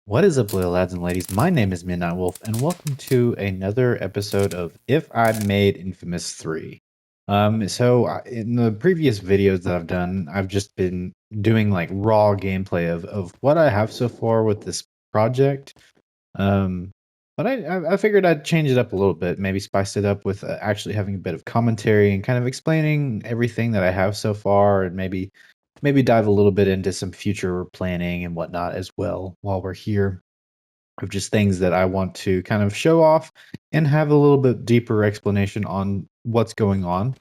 What is up, little lads and ladies? My name is Midnight Wolf, and welcome to another episode of If I Made Infamous 3. In the previous videos that I've done, I've just been doing like raw gameplay of what I have so far with this project. Um, but I figured I'd change it up a little bit, maybe spice it up with actually having a bit of commentary and kind of explaining everything that I have so far, and maybe dive a little bit into some future planning and whatnot as well while we're here, of just things that I want to kind of show off and have a little bit deeper explanation on what's going on.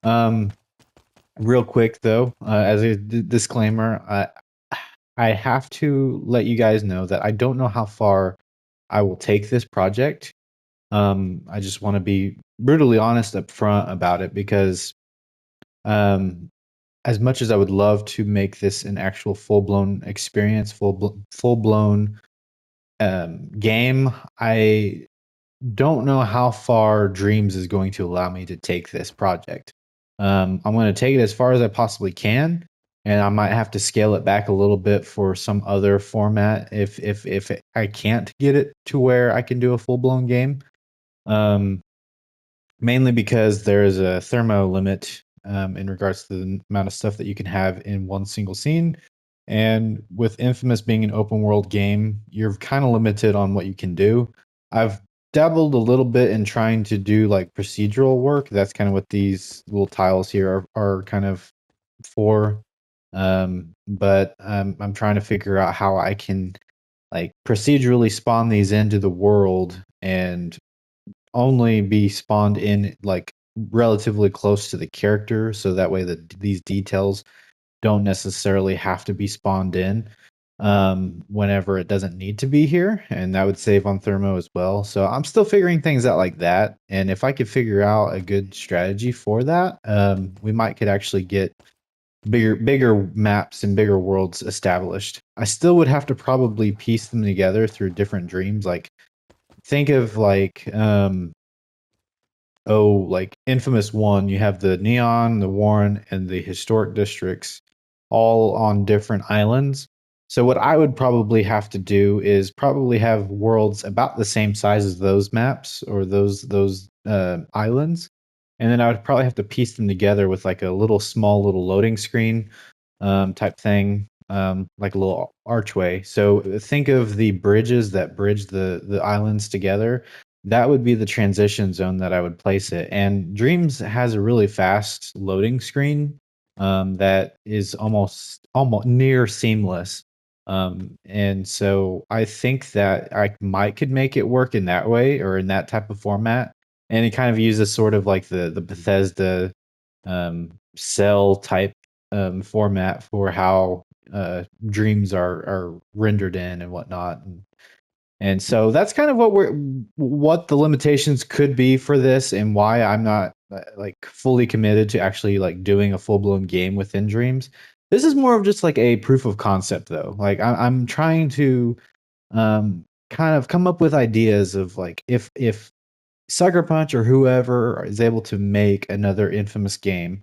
Um, Real quick though, as a disclaimer, I have to let you guys know that I don't know how far I will take this project. I just want to be brutally honest up front about it because um, as much as I would love to make this an actual full blown experience, full blown game, I don't know how far Dreams is going to allow me to take this project. I'm going to take it as far as I possibly can, and I might have to scale it back a little bit for some other format if I can't get it to where I can do a full blown game. Um, Mainly because there is a thermo limit in regards to the amount of stuff that you can have in one single scene. And with Infamous being an open world game, you're kind of limited on what you can do. I've dabbled a little bit in trying to do like procedural work. That's kind of what these little tiles here are kind of for. But I'm trying to figure out how I can like procedurally spawn these into the world and only be spawned in like relatively close to the character, so that way these details don't necessarily have to be spawned in whenever it doesn't need to be here, and that would save on thermo as well. So I'm still figuring things out like that, and if I could figure out a good strategy for that, we might could actually get bigger maps and bigger worlds established. I still would have to probably piece them together through different dreams. Like think of like Infamous 1, you have the Neon, the Warren, and the historic districts all on different islands. So what I would probably have to do is probably have worlds about the same size as those maps or those islands, and then I would probably have to piece them together with like a little loading screen type thing, like a little archway. So think of the bridges that bridge the islands together. That would be the transition zone that I would place it. And Dreams has a really fast loading screen that is almost near seamless. And so I think that I might could make it work in that way or in that type of format. And it kind of uses sort of like the Bethesda cell type format for how dreams are rendered in and whatnot. And so that's kind of what the limitations could be for this, and why I'm not like fully committed to actually like doing a full blown game within Dreams. This is more of just like a proof of concept, though. Like I'm trying to kind of come up with ideas of like if Sucker Punch or whoever is able to make another Infamous game,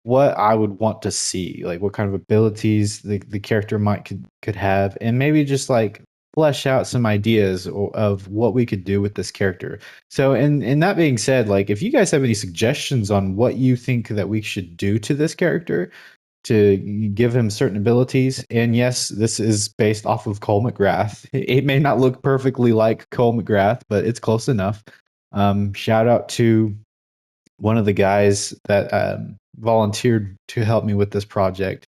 what I would want to see, like what kind of abilities the character might could have, and maybe just like flesh out some ideas of what we could do with this character. So, in that being said, like if you guys have any suggestions on what you think that we should do to this character to give him certain abilities, and yes, this is based off of Cole McGrath. It may not look perfectly like Cole McGrath, but it's close enough. Shout out to one of the guys that volunteered to help me with this project.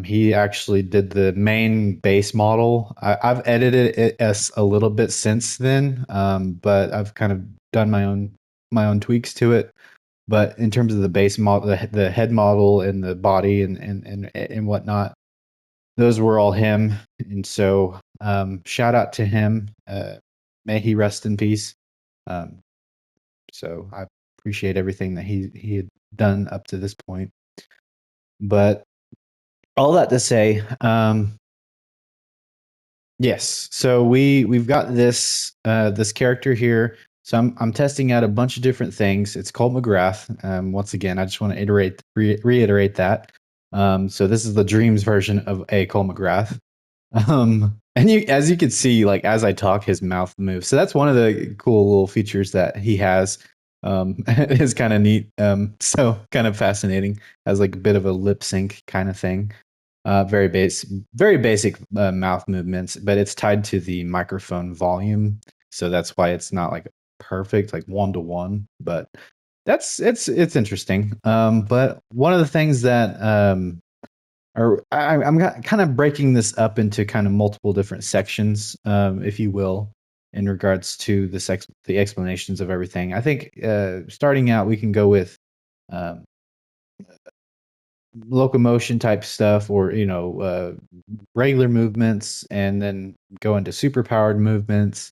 He actually did the main base model. I've edited it as a little bit since then, but I've kind of done my own tweaks to it. But in terms of the base model, the head model and the body and whatnot, those were all him. And so shout out to him. May he rest in peace. Um, so I appreciate everything that he had done up to this point. But all that to say, yes. So we've got this character here. So I'm testing out a bunch of different things. It's called McGrath. Once again, I just want to reiterate that. So this is the Dreams version of a Cole McGrath. And you, as you can see, like as I talk, his mouth moves. So that's one of the cool little features that he has. Is kind of neat. So kind of fascinating. Has like a bit of a lip sync kind of thing. Very basic mouth movements, but it's tied to the microphone volume, so that's why it's not like perfect, like one to one. But it's interesting. But one of the things that or I'm kind of breaking this up into kind of multiple different sections, if you will, in regards to the explanations of everything. I think starting out, we can go with um, locomotion type stuff, or regular movements, and then go into superpowered movements,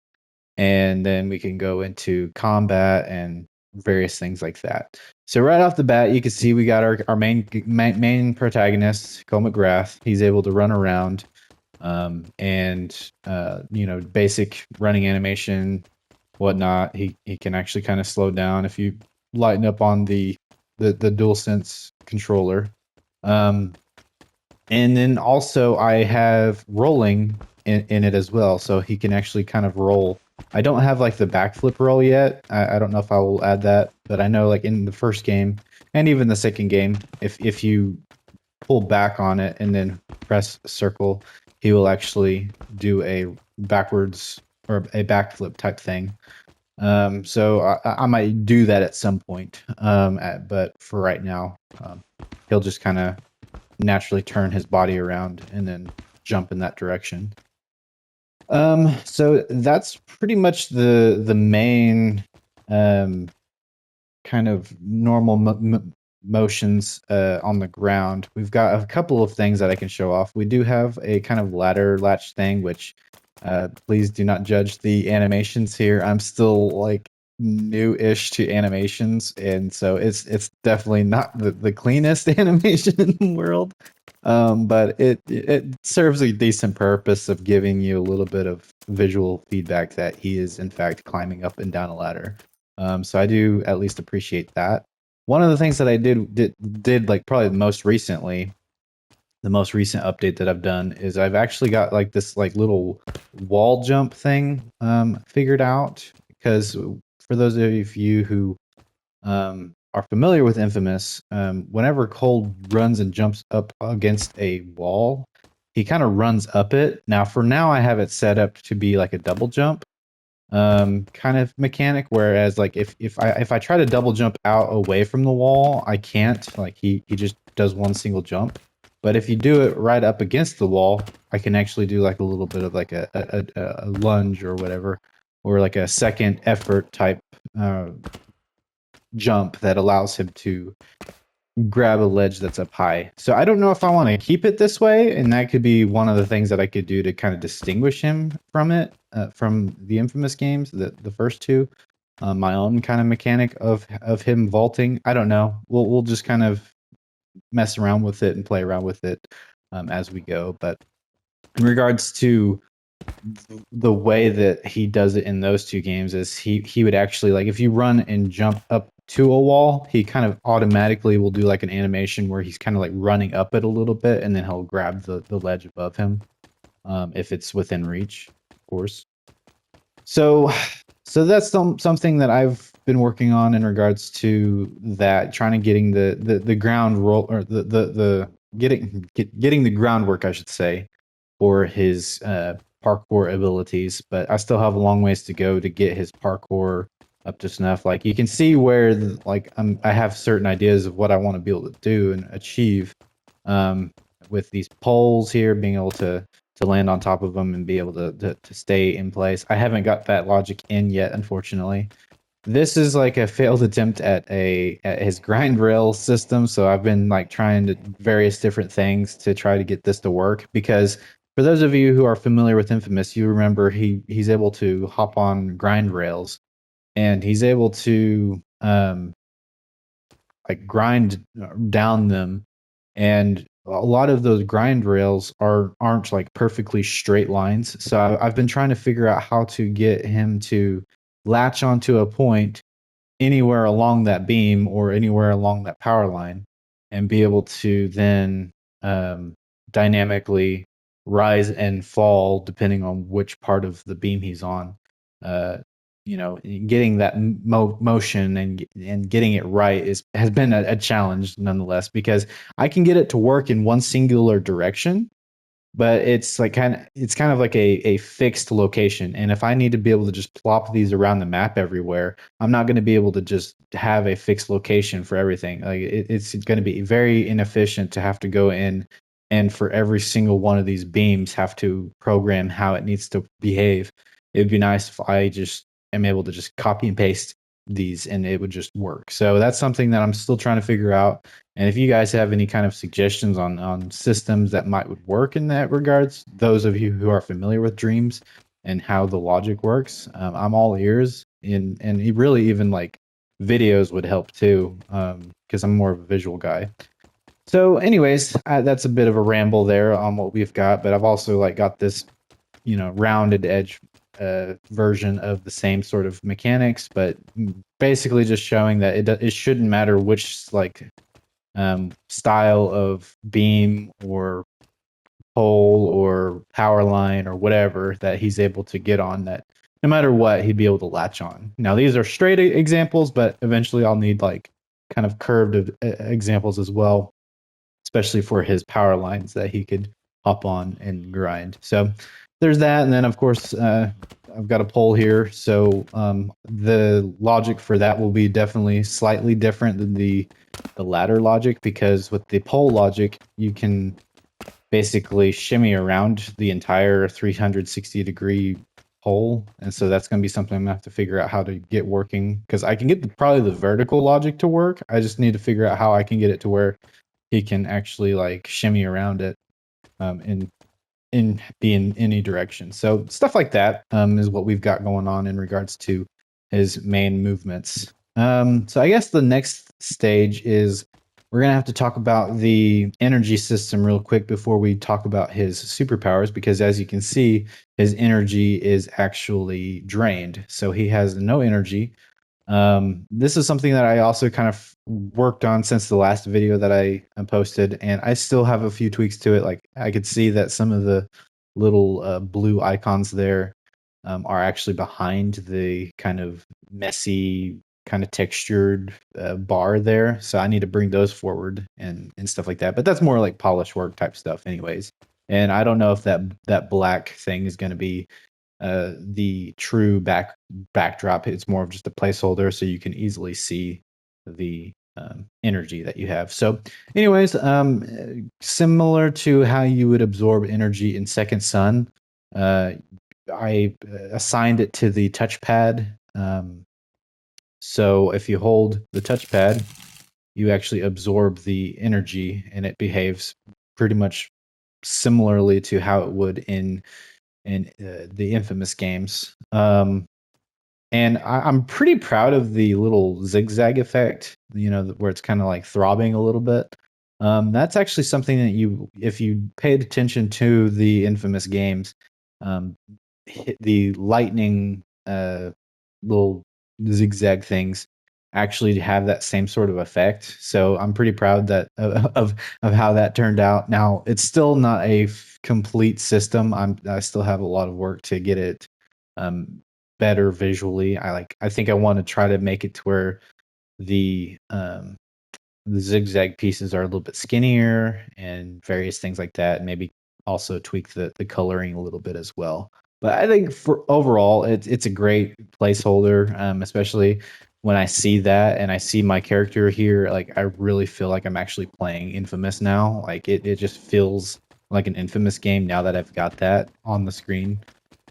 and then we can go into combat and various things like that. So right off the bat, you can see we got our main protagonist, Cole McGrath. He's able to run around, and basic running animation, whatnot. He can actually kind of slow down if you lighten up on the DualSense controller. Um, and then also I have rolling in it as well, so he can actually kind of roll. I don't have like the backflip roll yet. I don't know if I will add that, but I know like in the first game and even the second game, if you pull back on it and then press circle, he will actually do a backwards or a backflip type thing. So I might do that at some point. But for right now, he'll just kind of naturally turn his body around and then jump in that direction. So that's pretty much the main um, kind of normal motions on the ground. We've got a couple of things that I can show off. We do have a kind of ladder latch thing, which please do not judge the animations here. I'm still like new-ish to animations, and so it's definitely not the cleanest animation in the world. But it serves a decent purpose of giving you a little bit of visual feedback that he is in fact climbing up and down a ladder. So I do at least appreciate that. One of the things that I did like probably the most recent update that I've done is I've actually got like this like little wall jump thing figured out, because for those of you who are familiar with inFamous, whenever Cole runs and jumps up against a wall, he kind of runs up it. Now for now I have it set up to be like a double jump kind of mechanic, whereas like if I try to double jump out away from the wall, I can't. Like he just does one single jump. But if you do it right up against the wall, I can actually do like a little bit of like a lunge or whatever, or like a second effort type uh, jump that allows him to grab a ledge that's up high. So I don't know if I want to keep it this way, and that could be one of the things that I could do to kind of distinguish him from it, from the inFamous games, the first two. My own kind of mechanic of him vaulting. I don't know. We'll just kind of mess around with it and play around with it as we go. But in regards to the way that he does it in those two games, is he would actually, like, if you run and jump up to a wall, he kind of automatically will do like an animation where he's kind of like running up it a little bit, and then he'll grab the ledge above him, if it's within reach, of course. So that's something that I've been working on in regards to that, trying to getting the ground roll, or the getting the groundwork, I should say, for his parkour abilities. But I still have a long ways to go to get his parkour up to snuff. Like you can see where I have certain ideas of what I want to be able to do and achieve, um, with these poles here, being able to land on top of them and be able to stay in place. I haven't got that logic in yet, unfortunately. This is like a failed attempt at his grind rail system, so I've been like trying to various different things to try to get this to work, because for those of you who are familiar with inFamous, you remember he's able to hop on grind rails, and he's able to like grind down them, and a lot of those grind rails aren't like perfectly straight lines. So I've been trying to figure out how to get him to latch onto a point anywhere along that beam or anywhere along that power line, and be able to then dynamically rise and fall depending on which part of the beam he's on. Uh, getting that motion and getting it right has been a challenge nonetheless, because I can get it to work in one singular direction, but it's kind of like a fixed location. And if I need to be able to just plop these around the map everywhere, I'm not going to be able to just have a fixed location for everything. Like it's going to be very inefficient to have to go in and for every single one of these beams have to program how it needs to behave. It'd be nice if I just am able to just copy and paste these and it would just work. So that's something that I'm still trying to figure out. And if you guys have any kind of suggestions on systems that might would work in that regards, those of you who are familiar with dreams and how the logic works, I'm all ears. And really even like videos would help too, because I'm more of a visual guy. So, anyways, that's a bit of a ramble there on what we've got, but I've also like got this, rounded edge version of the same sort of mechanics, but basically just showing that it shouldn't matter which like style of beam or pole or power line or whatever that he's able to get on, that no matter what, he'd be able to latch on. Now, these are straight examples, but eventually I'll need like kind of curved examples as well, especially for his power lines that he could hop on and grind. So there's that. And then, of course, I've got a pole here. So the logic for that will be definitely slightly different than the ladder logic, because with the pole logic, you can basically shimmy around the entire 360-degree pole. And so that's going to be something I'm going to have to figure out how to get working, because I can get probably the vertical logic to work. I just need to figure out how I can get it to where he can actually like shimmy around it and be in any direction. So stuff like that is what we've got going on in regards to his main movements. So I guess the next stage is we're gonna have to talk about the energy system real quick before we talk about his superpowers, because as you can see, his energy is actually drained. So he has no energy. This is something that I also kind of worked on since the last video that I posted, and I still have a few tweaks to it. Like I could see that some of the little blue icons there are actually behind the kind of messy, kind of textured bar there. So I need to bring those forward and stuff like that. But that's more like polish work type stuff, anyways. And I don't know if that black thing is going to be the true backdrop. It's more of just a placeholder, so you can easily see the energy that you have. So, anyways, similar to how you would absorb energy in Second Sun, I assigned it to the touchpad. So if you hold the touchpad, you actually absorb the energy, and it behaves pretty much similarly to how it would in the inFamous games. And I'm pretty proud of the little zigzag effect, where it's kind of like throbbing a little bit. That's actually something that if you paid attention to the inFamous games, the lightning little zigzag things actually have that same sort of effect. So I'm pretty proud that of how that turned out. Now it's still not a complete system. I still have a lot of work to get it better visually. I think I want to try to make it to where the zigzag pieces are a little bit skinnier and various things like that. And maybe also tweak the coloring a little bit as well. But I think for overall, it's a great placeholder, especially when I see that and I see my character here. Like I really feel like I'm actually playing inFamous now. Like it just feels like an inFamous game now that I've got that on the screen.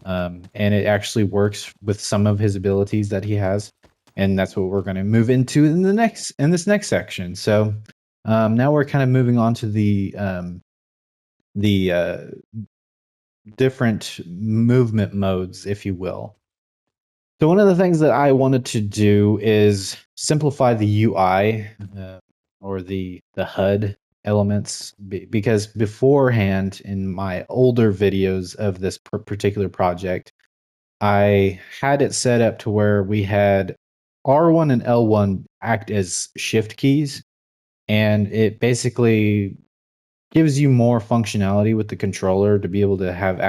And it actually works with some of his abilities that he has, and that's what we're going to move into in this next section. So now we're kind of moving on to the different movement modes, if you will. So one of the things that I wanted to do is simplify the UI or the HUD elements, because beforehand in my older videos of this particular project, I had it set up to where we had R1 and L1 act as shift keys, and it basically gives you more functionality with the controller to be able to have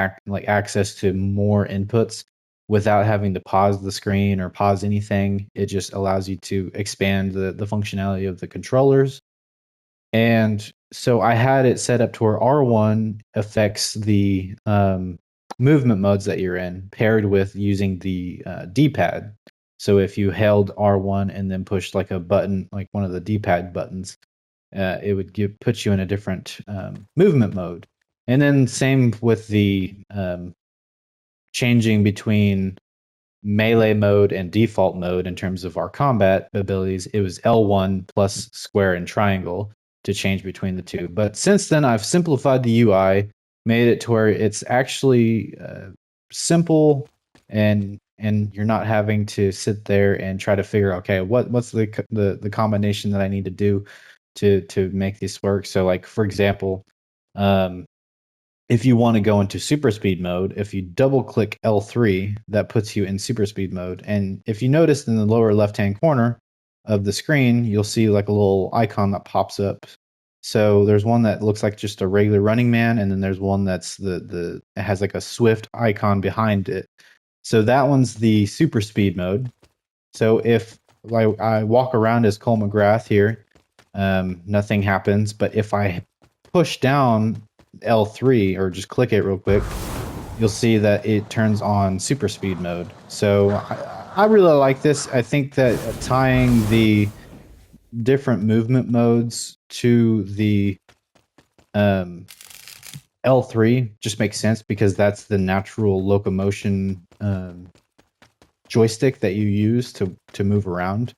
access to more inputs without having to pause the screen or pause anything. It just allows you to expand the functionality of the controllers. And so I had it set up to where R1 affects the movement modes that you're in, paired with using the D-pad. So if you held R1 and then pushed like a button, like one of the D-pad buttons, it would put you in a different movement mode. And then same with the changing between melee mode and default mode in terms of our combat abilities. It was L1 plus square and triangle to change between the two. But since then, I've simplified the UI, made it to where it's actually simple, and you're not having to sit there and try to figure, okay, what's the combination that I need to do to make this work. So, like for example, if you want to go into super speed mode, if you double click L3, that puts you in super speed mode. And if you notice in the lower left hand corner of the screen, you'll see like a little icon that pops up. So there's one that looks like just a regular running man, and then there's one that's it has like a swift icon behind it. So that one's the super speed mode. So if I walk around as Cole McGrath here, nothing happens. But if I push down L3 or just click it real quick, you'll see that it turns on super speed mode. So I really like this. I think that tying the different movement modes to the L3 just makes sense because that's the natural locomotion joystick that you use to move around.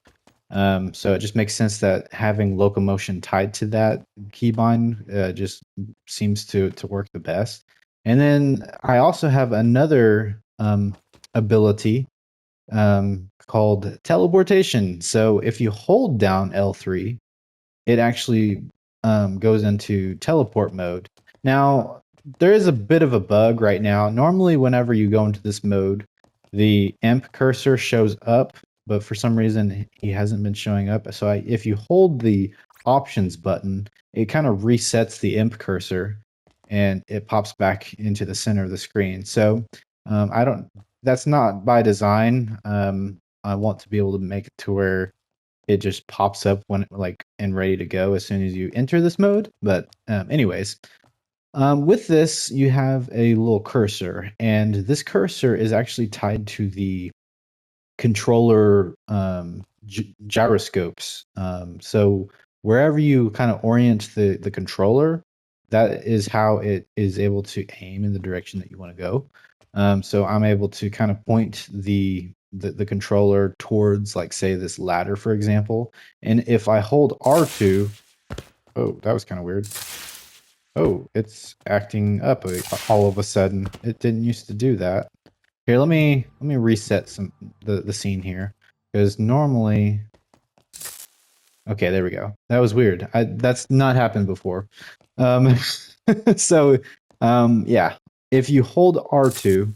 So it just makes sense that having locomotion tied to that keybind just seems to work the best. And then I also have another ability called teleportation. So if you hold down L3, it actually goes into teleport mode. Now, there is a bit of a bug right now. Normally, whenever you go into this mode, the imp cursor shows up, but for some reason, he hasn't been showing up. So if you hold the options button, it kind of resets the imp cursor and it pops back into the center of the screen. So I don't, that's not by design. I want to be able to make it to where it just pops up when like and ready to go as soon as you enter this mode. But anyways, with this you have a little cursor, and this cursor is actually tied to the controller gyroscopes. So wherever you kind of orient the controller, that is how it is able to aim in the direction that you want to go. So I'm able to kind of point the controller towards, like, say, this ladder, for example. And if I hold R2, oh, that was kind of weird. Oh, it's acting up all of a sudden. It didn't used to do that. Here, let me reset the scene here, because normally. Okay, there we go. That was weird. That's not happened before. Um, so, yeah, if you hold R2,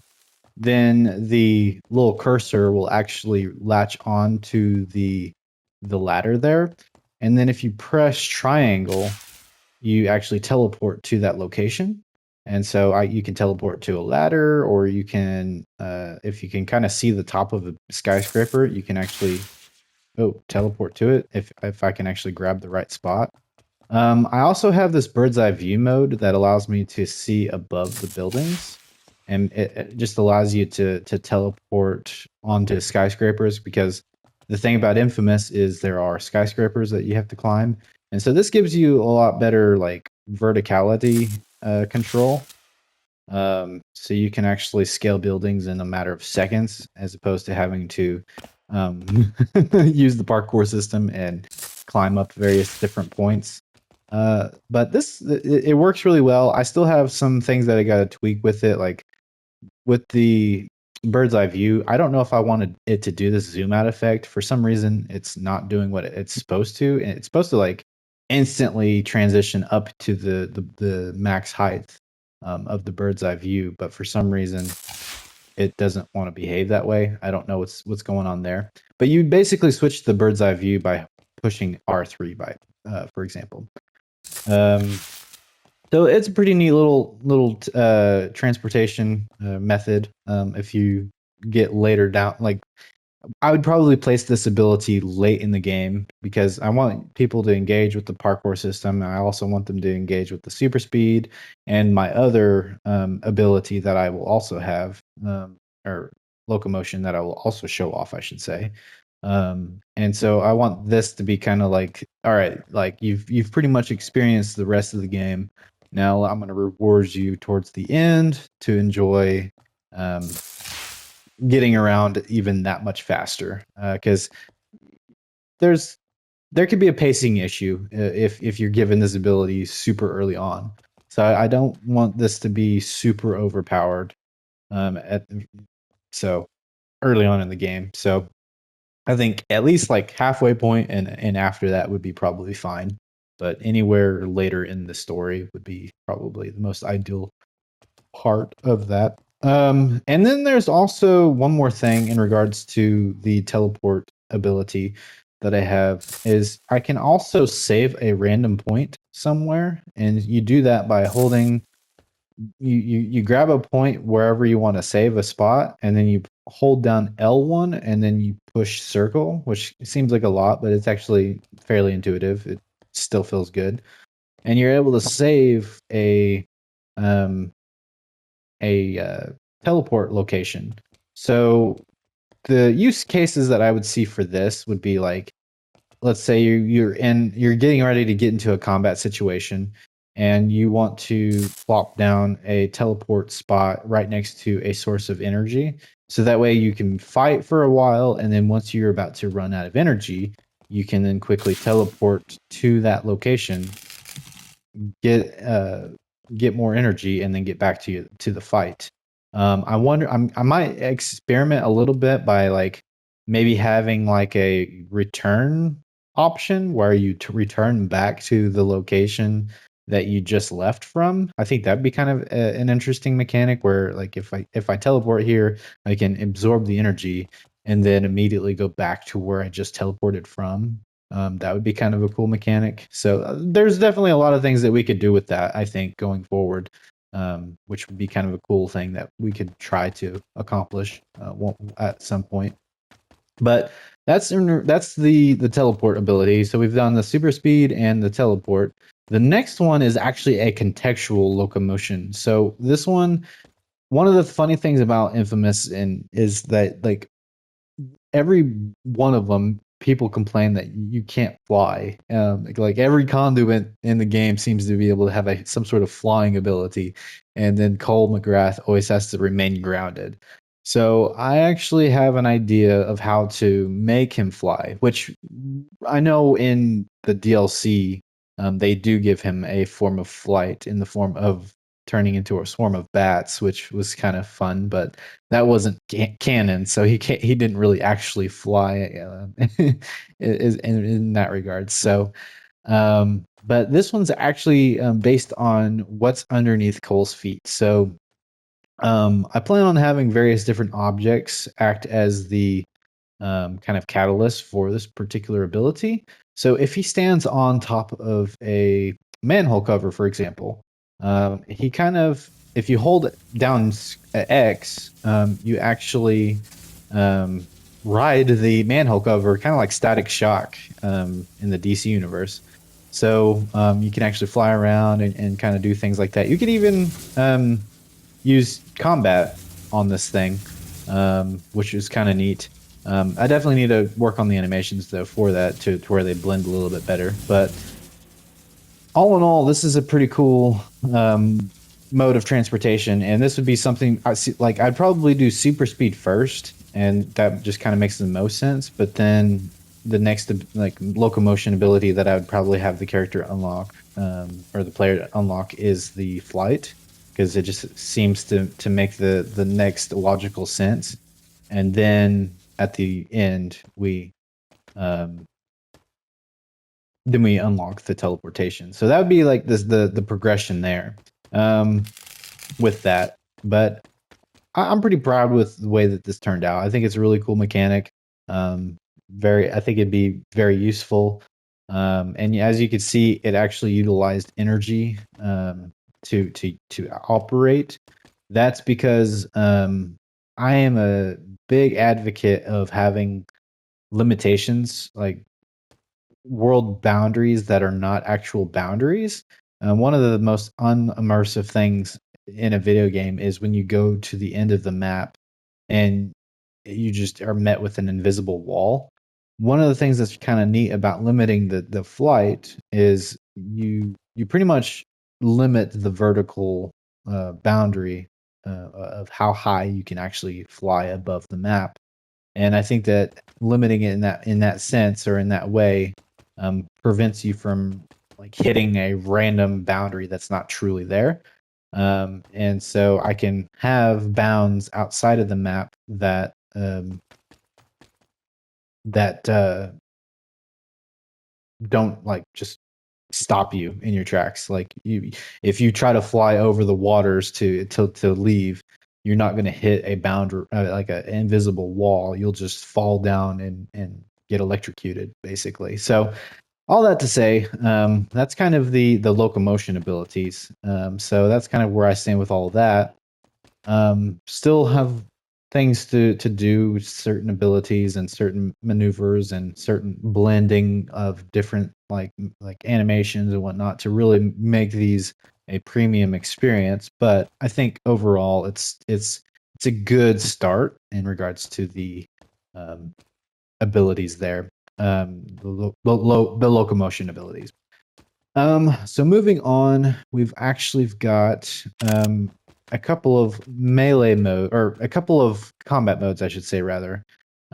then the little cursor will actually latch on to the ladder there, and then if you press triangle, you actually teleport to that location. And so you can teleport to a ladder, or you can, if you can kind of see the top of a skyscraper, you can actually teleport to it if I can actually grab the right spot. I also have this bird's eye view mode that allows me to see above the buildings, and it just allows you to teleport onto skyscrapers, because the thing about inFamous is there are skyscrapers that you have to climb, and so this gives you a lot better like verticality control. So you can actually scale buildings in a matter of seconds, as opposed to having to use the parkour system and climb up various different points. But it works really well. I still have some things that I got to tweak with it, like with the bird's eye view. I don't know if I wanted it to do this zoom out effect. For some reason, it's not doing what it's supposed to, and it's supposed to like instantly transition up to the max height of the bird's eye view. But for some reason, it doesn't want to behave that way. I don't know what's going on there. But you basically switch the bird's eye view by pushing R3 by, for example. Um, So it's a pretty neat little transportation method. If you get later down, like I would probably place this ability late in the game because I want people to engage with the parkour system. I also want them to engage with the super speed and my other ability that I will also have, or locomotion that I will also show off, I should say. And so I want this to be kind of like, all right, like you've pretty much experienced the rest of the game. Now I'm going to reward you towards the end to enjoy um, getting around even that much faster because there's there could be a pacing issue if you're given this ability super early on. So I don't want this to be super overpowered at so early on in the game. So I think at least like halfway point and after that would be probably fine. But anywhere later in the story would be probably the most ideal part of that. And then there's also one more thing in regards to the teleport ability that I have is I can also save a random point somewhere, and you do that by holding you grab a point wherever you want to save a spot, and then you hold down L1 and then you push circle, which seems like a lot, but it's actually fairly intuitive. It still feels good. And you're able to save um a teleport location. So the use cases that I would see for this would be like, let's say you're getting ready to get into a combat situation, and you want to plop down a teleport spot right next to a source of energy. So that way you can fight for a while, and then once you're about to run out of energy, you can then quickly teleport to that location, get get more energy, and then get back to the fight. I wonder. I might experiment a little bit by like maybe having like a return option where you return back to the location that you just left from. I think that'd be kind of an interesting mechanic where like if I teleport here, I can absorb the energy and then immediately go back to where I just teleported from. That would be kind of a cool mechanic. So there's definitely a lot of things that we could do with that, I think, going forward, which would be kind of a cool thing that we could try to accomplish at some point. But that's the teleport ability. So we've done the super speed and the teleport. The next one is actually a contextual locomotion. So this one of the funny things about inFamous and is that like every one of them, people complain that you can't fly. Like every conduit in the game seems to be able to have some sort of flying ability, and then Cole McGrath always has to remain grounded. So I actually have an idea of how to make him fly, which I know in the DLC they do give him a form of flight in the form of turning into a swarm of bats, which was kind of fun, but that wasn't canon, so he didn't really actually fly in that regard. So, but this one's actually based on what's underneath Cole's feet. So, I plan on having various different objects act as the kind of catalyst for this particular ability. So if he stands on top of a manhole cover, for example, he kind of, if you hold down X, you actually um, ride the manhole cover, kind of like Static Shock in the DC universe. So you can actually fly around and kind of do things like that. You can even use combat on this thing, which is kind of neat. I definitely need to work on the animations though for that to where they blend a little bit better. But all in all, this is a pretty cool mode of transportation, and this would be something I see. Like I'd probably do super speed first, and that just kind of makes the most sense. But then the next like locomotion ability that I would probably have the character unlock or the player unlock is the flight, because it just seems to make the next logical sense. And then at the end um, we unlock the teleportation. So that would be like this the progression there um, with that. But I'm pretty proud with the way that this turned out. I think it's a really cool mechanic. I think it'd be very useful. And as you can see, it actually utilized energy to operate. That's because I am a big advocate of having limitations, like world boundaries that are not actual boundaries. One of the most unimmersive things in a video game is when you go to the end of the map and you just are met with an invisible wall. One of the things that's kind of neat about limiting the flight is you pretty much limit the vertical boundary of how high you can actually fly above the map. And I think that limiting it in that sense or in that way prevents you from like hitting a random boundary that's not truly there. And so I can have bounds outside of the map that don't like just stop you in your tracks. Like if you try to fly over the waters to leave, you're not going to hit a boundary like an invisible wall. You'll just fall down and get electrocuted, basically. So all that to say, that's kind of the locomotion abilities. So that's kind of where I stand with all of that. Still have things to do, certain abilities and certain maneuvers and certain blending of different like animations and whatnot to really make these a premium experience. But I think overall, it's a good start in regards to the um, abilities there, the locomotion abilities. So moving on, we've actually got a couple of melee mode or a couple of combat modes, I should say rather.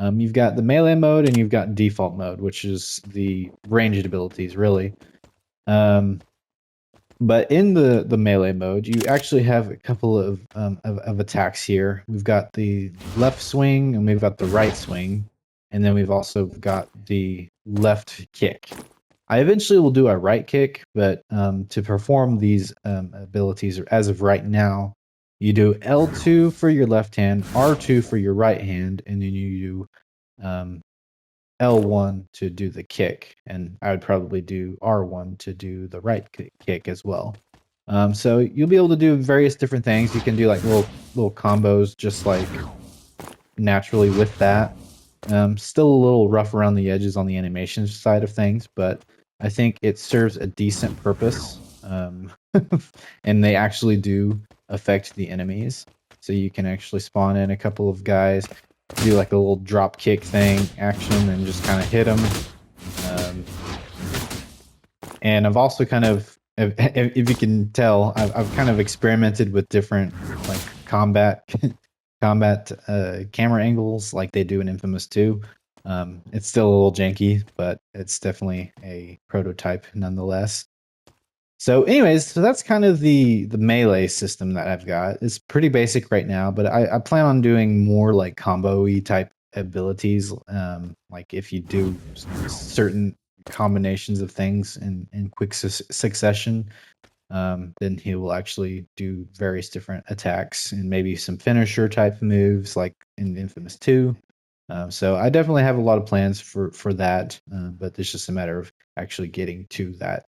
You've got the melee mode and you've got default mode, which is the ranged abilities, really. Um, but in the melee mode, you actually have a couple of attacks here. We've got the left swing and we've got the right swing, and then we've also got the left kick. I eventually will do a right kick, but to perform these abilities, as of right now, you do L2 for your left hand, R2 for your right hand, and then you do L1 to do the kick. And I would probably do R1 to do the right kick as well. So you'll be able to do various different things. You can do like little combos, just like naturally with that. Still a little rough around the edges on the animation side of things, but I think it serves a decent purpose. And they actually do affect the enemies. So you can actually spawn in a couple of guys, do like a little drop kick thing action, and just kind of hit them. Um, and I've also kind of, if you can tell, I've kind of experimented with different like combat camera angles like they do in Infamous 2. It's still a little janky, but it's definitely a prototype nonetheless. So, anyways, so that's kind of the melee system that I've got. It's pretty basic right now, but I plan on doing more like combo-y type abilities. Like if you do certain combinations of things in quick succession, then he will actually do various different attacks and maybe some finisher type moves like in Infamous 2. So I definitely have a lot of plans for that, but it's just a matter of actually getting to that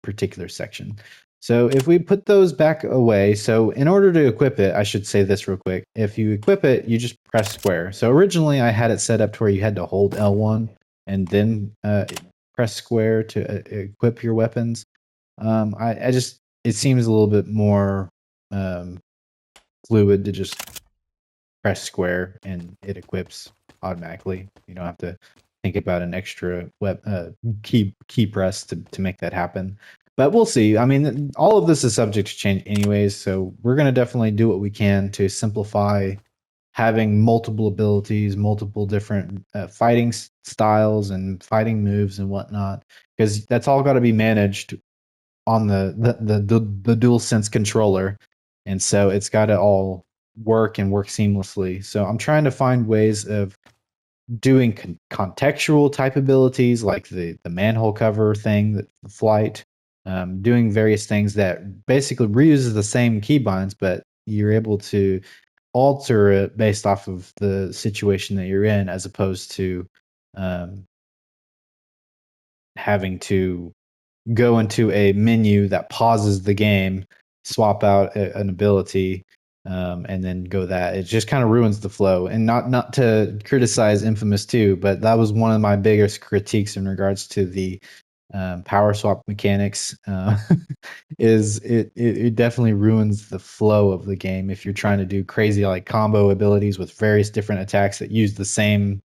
particular section. So if we put those back away, so in order to equip it, I should say this real quick. If you equip it, you just press square. So originally I had it set up to where you had to hold L1 and then press square to equip your weapons. I just it seems a little bit more um, fluid to just press square and it equips automatically. You don't have to think about an extra key press to make that happen. But we'll see. I mean, all of this is subject to change anyways, so we're going to definitely do what we can to simplify having multiple abilities, multiple different fighting styles and fighting moves and whatnot, because that's all got to be managed on the dual sense controller, and so it's got to all work and work seamlessly. So I'm trying to find ways of doing contextual type abilities like the manhole cover thing, the flight, doing various things that basically reuses the same keybinds, but you're able to alter it based off of the situation that you're in, as opposed to um, having to go into a menu that pauses the game swap out an ability and then go that. It just kind of ruins the flow. And not to criticize Infamous 2, but that was one of my biggest critiques in regards to the power swap mechanics. Is it definitely ruins the flow of the game if you're trying to do crazy like combo abilities with various different attacks that use the same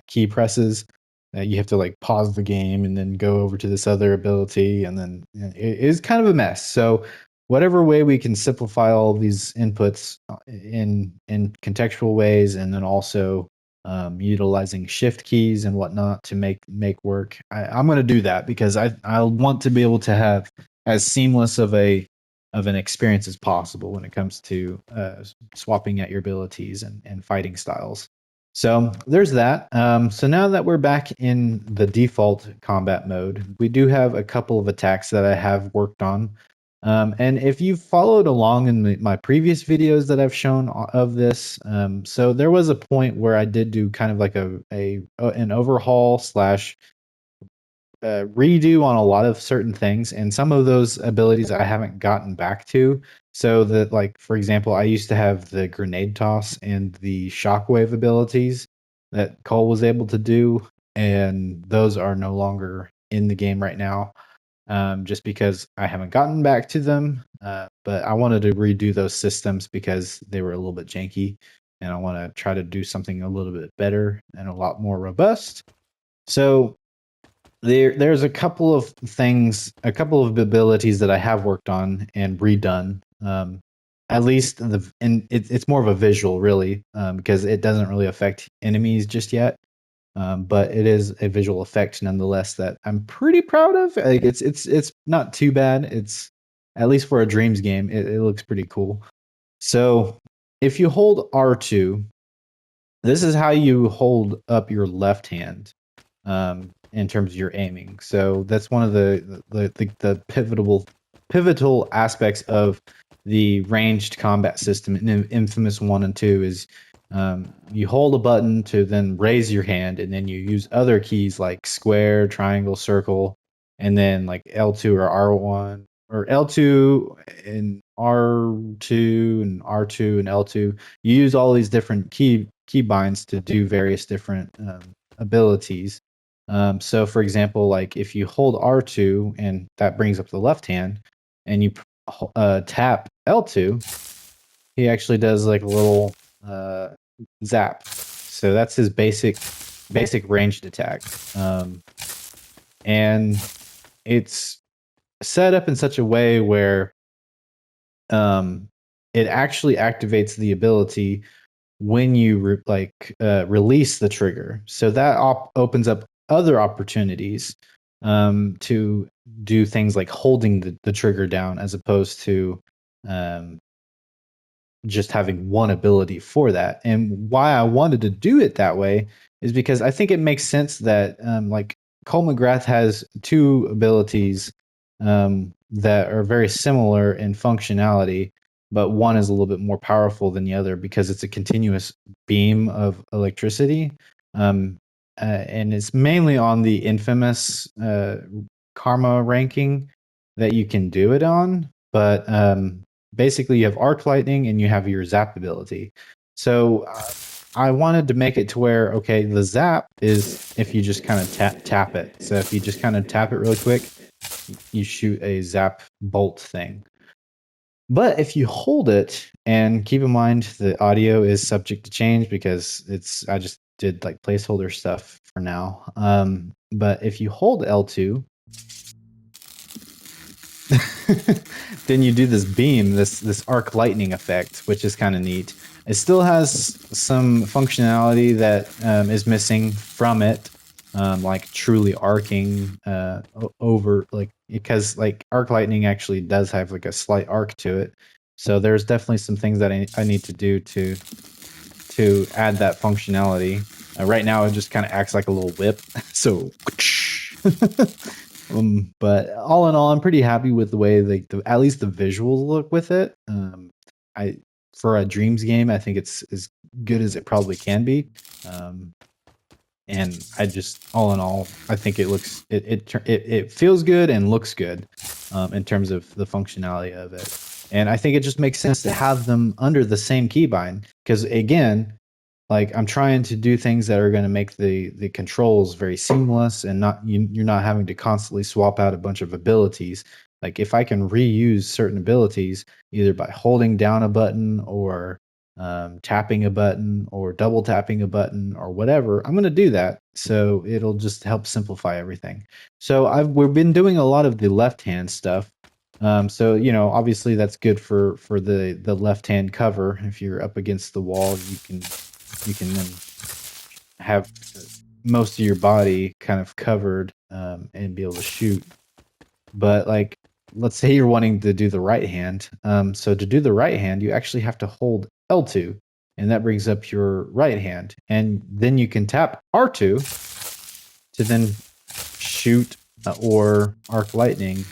key presses. You have to like pause the game and then go over to this other ability, and then it is kind of a mess. So whatever way we can simplify all these inputs in contextual ways, and then also utilizing shift keys and whatnot to make work. I'm going to do that because I want to be able to have as seamless of an experience as possible when it comes to swapping out your abilities and fighting styles. So there's that. So now that we're back in the default combat mode, we do have a couple of attacks that I have worked on. And if you've followed along in my previous videos that I've shown of this, so there was a point where I did do kind of like an overhaul slash redo on a lot of certain things, and some of those abilities I haven't gotten back to. So that, like, for example, I used to have the grenade toss and the shockwave abilities that Cole was able to do, and those are no longer in the game right now, just because I haven't gotten back to them. But I wanted to redo those systems because they were a little bit janky, and I want to try to do something a little bit better and a lot more robust. So there's a couple of things, a couple of abilities that I have worked on and redone. At least it's more of a visual, really, because it doesn't really affect enemies just yet. But it is a visual effect nonetheless that I'm pretty proud of. Like it's not too bad. It's at least for a Dreams game, it looks pretty cool. So if you hold R2, this is how you hold up your left hand in terms of your aiming. So that's one of the pivotal aspects of the ranged combat system in Infamous 1 and 2 is you hold a button to then raise your hand, and then you use other keys like square, triangle, circle, and then like L2 or R1 or L2 and R2 and R2 and L2. You use all these different key binds to do various different abilities. So, for example, like if you hold R2 and that brings up the left hand, and you tap L2, he actually does like a little zap. So that's his basic ranged attack, and it's set up in such a way where it actually activates the ability when you release the trigger. So that opens up other opportunities to do things like holding the trigger down as opposed to um, just having one ability for that. And why I wanted to do it that way is because I think it makes sense that like Cole McGrath has two abilities that are very similar in functionality, but one is a little bit more powerful than the other because it's a continuous beam of electricity. And it's mainly on the infamous karma ranking that you can do it on. But basically, you have arc lightning and you have your zap ability. So I wanted to make it to where, okay, the zap is if you just kind of tap it. So if you just kind of tap it really quick, you shoot a zap bolt thing. But if you hold it, and keep in mind the audio is subject to change because I just did like placeholder stuff for now. But if you hold L2, then you do this beam, this arc lightning effect, which is kind of neat. It still has some functionality that is missing from it, like truly arcing over, like, because like arc lightning actually does have like a slight arc to it. So there's definitely some things that I need to do to add that functionality. Right now, it just kind of acts like a little whip. So. But all in all, I'm pretty happy with the way at least the visuals look with it. I For a Dreams game, I think it's as good as it probably can be. And I just, all in all, I think it feels good and looks good in terms of the functionality of it. And I think it just makes sense to have them under the same keybind because, again, like I'm trying to do things that are going to make the controls very seamless and you're not having to constantly swap out a bunch of abilities. Like if I can reuse certain abilities either by holding down a button or tapping a button or double tapping a button or whatever, I'm going to do that. So it'll just help simplify everything. So we've been doing a lot of the left hand stuff. So obviously that's good for the left hand cover. If you're up against the wall, you can then have most of your body kind of covered and be able to shoot. But like, let's say you're wanting to do the right hand. So to do the right hand, you actually have to hold L2, and that brings up your right hand, and then you can tap R2 to then shoot or arc lightning.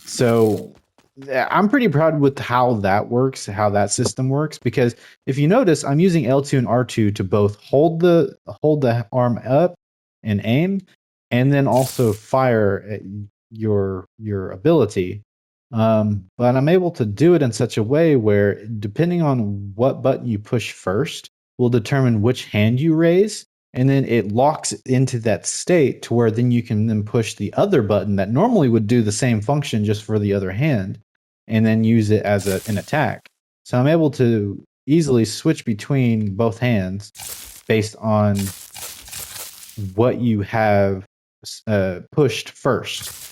So I'm pretty proud with how that works, how that system works, because if you notice, I'm using L2 and R2 to both hold the arm up and aim, and then also fire at your ability. But I'm able to do it in such a way where, depending on what button you push first, will determine which hand you raise, and then it locks into that state to where then you can then push the other button that normally would do the same function just for the other hand, and then use it as an attack. So I'm able to easily switch between both hands based on what you have pushed first,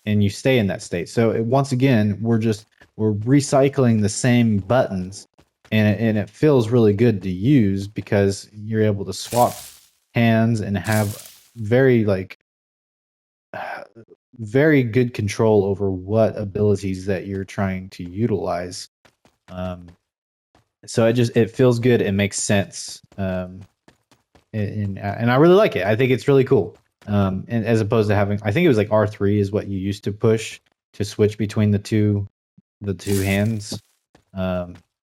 and you stay in that state. So once again, we're recycling the same buttons, and it feels really good to use because you're able to swap hands and have very very good control over what abilities that you're trying to utilize. So it feels good. It makes sense. And I really like it. I think it's really cool. And as opposed to having, I think it was like R3 is what you used to push to switch between the two hands,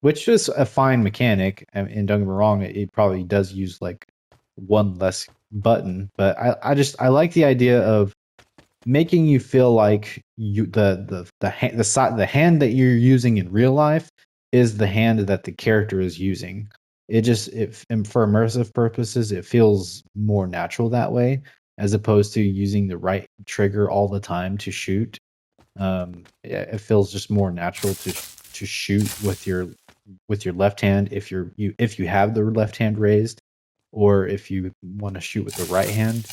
which is a fine mechanic. And don't get me wrong, it probably does use like one less button, but I like the idea of making you feel like the hand that you're using in real life is the hand that the character is using. And for immersive purposes, it feels more natural that way, as opposed to using the right trigger all the time to shoot. It feels just more natural to shoot with your left hand if you have the left hand raised, or if you want to shoot with the right hand,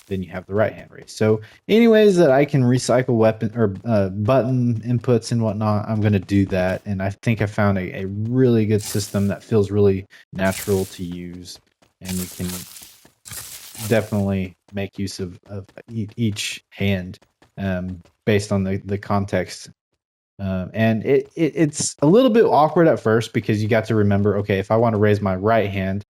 then you have the right hand raised. So anyways that I can recycle weapon or button inputs and whatnot, I'm going to do that. And I think I found a really good system that feels really natural to use, and you can definitely make use of each hand based on the context. And it's a little bit awkward at first because you got to remember, okay, if I want to raise my right hand,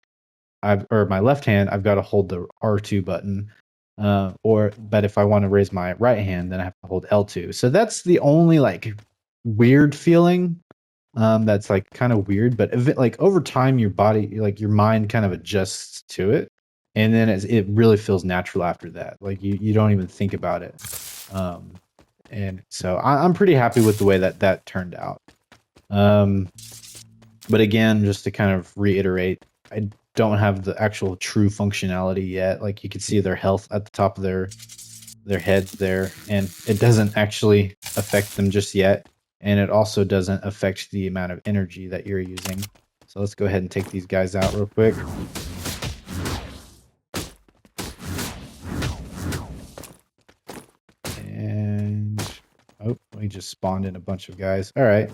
or my left hand, I've got to hold the R2 button. But if I want to raise my right hand, then I have to hold L2. So that's the only like weird feeling. That's like kind of weird, but if like over time, your body, like your mind, kind of adjusts to it, and then it really feels natural after that. Like you don't even think about it. And so I'm pretty happy with the way that turned out. But again, just to kind of reiterate, I don't have the actual true functionality yet. Like you can see their health at the top of their heads there, and it doesn't actually affect them just yet. And it also doesn't affect the amount of energy that you're using. So let's go ahead and take these guys out real quick. And oh, we just spawned in a bunch of guys. All right.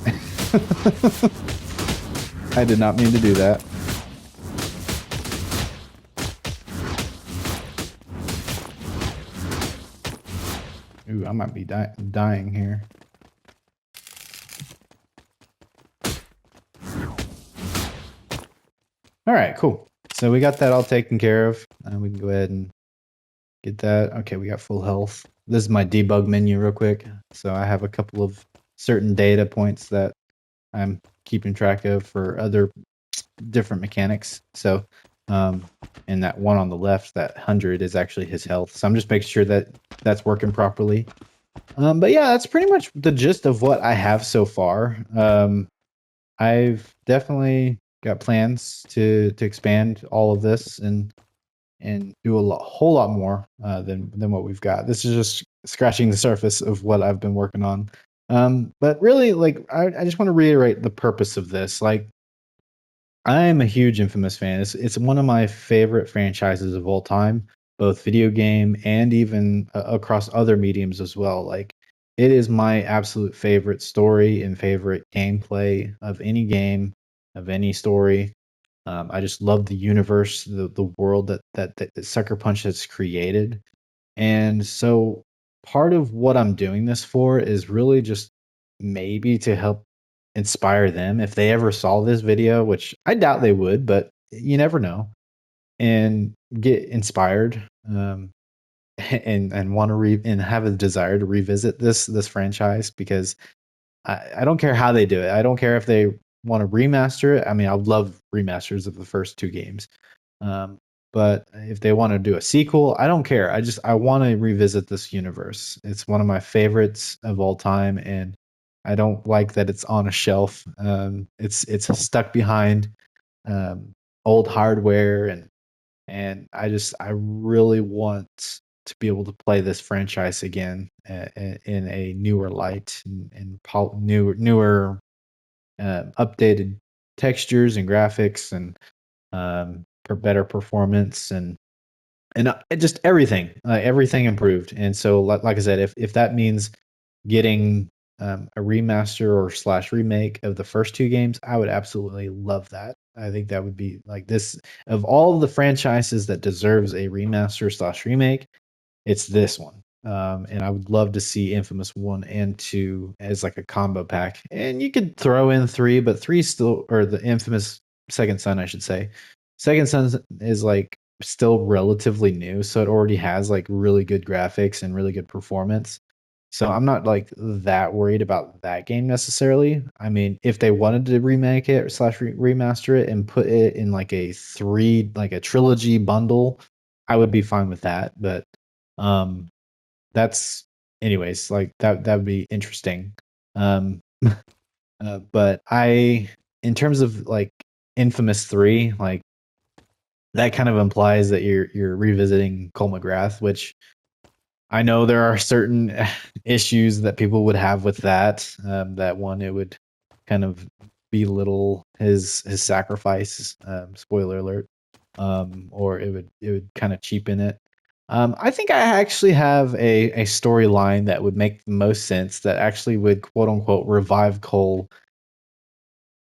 I did not mean to do that. Ooh, I might be dying here. All right, cool. So we got that all taken care of. We can go ahead and get that. Okay, we got full health. This is my debug menu real quick. So I have a couple of certain data points that I'm keeping track of for other different mechanics. So, and that one on the left, that 100 is actually his health. So I'm just making sure that that's working properly. But yeah, that's pretty much the gist of what I have so far. I've definitely got plans to expand all of this and do whole lot more than what we've got. This is just scratching the surface of what I've been working on. But really, like, I just want to reiterate the purpose of this. Like, I'm a huge Infamous fan. It's one of my favorite franchises of all time, both video game and even across other mediums as well. Like, it is my absolute favorite story and favorite gameplay of any game, of any story. I just love the universe, the world that Sucker Punch has created. And so part of what I'm doing this for is really just maybe to help inspire them if they ever saw this video, which I doubt they would, but you never know, and get inspired and want to and have a desire to revisit this franchise because I don't care how they do it. I don't care if they want to remaster it. I mean, I would love remasters of the first two games. Um, but if they want to do a sequel, I don't care. I want to revisit this universe. It's one of my favorites of all time, and I don't like that it's on a shelf. It's stuck behind um, old hardware, and I really want to be able to play this franchise again in a newer light and newer updated textures and graphics and for better performance and just everything, everything improved. And so, like I said, if that means getting a remaster or slash remake of the first two games, I would absolutely love that. I think that would be like this of all of the franchises that deserves a remaster slash remake. It's this one. And I would love to see Infamous 1 and 2 as like a combo pack. And you could throw in 3, but 3 still, or the Infamous Second Son, I should say. Second Son is like still relatively new, so it already has like really good graphics and really good performance. So I'm not like that worried about that game necessarily. I mean, if they wanted to remake it or slash remaster it and put it in like like a trilogy bundle, I would be fine with that. But um, that's anyways, like that would be interesting. Um, but in terms of like Infamous 3, like that kind of implies that you're revisiting Cole McGrath, which I know there are certain issues that people would have with that. That one, it would kind of belittle his sacrifice. Spoiler alert. Or it would kind of cheapen it. I think I actually have a storyline that would make the most sense that actually would quote unquote revive Cole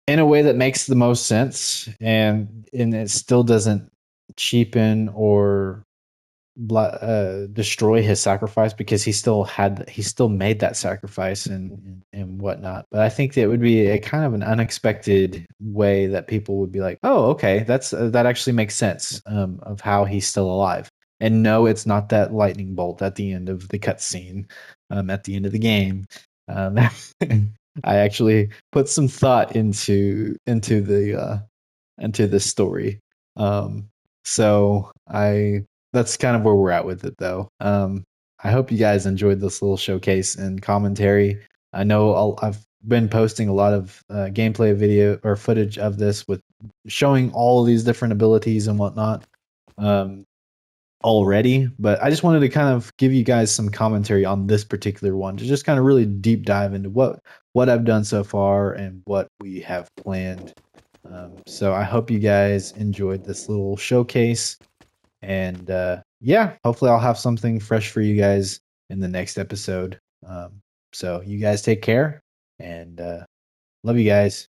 in a way that makes the most sense and it still doesn't cheapen or destroy his sacrifice because he still made that sacrifice and whatnot. But I think that it would be a kind of an unexpected way that people would be like, oh, okay, that actually makes sense of how he's still alive. And no, it's not that lightning bolt at the end of the cutscene, at the end of the game. Um, I actually put some thought into this story. Um, so I that's kind of where we're at with it, though. I hope you guys enjoyed this little showcase and commentary. I know I've been posting a lot of gameplay video or footage of this with showing all of these different abilities and whatnot um, already, but I just wanted to kind of give you guys some commentary on this particular one to just kind of really deep dive into what I've done so far and what we have planned. So I hope you guys enjoyed this little showcase. And yeah, hopefully I'll have something fresh for you guys in the next episode. So you guys take care and love you guys.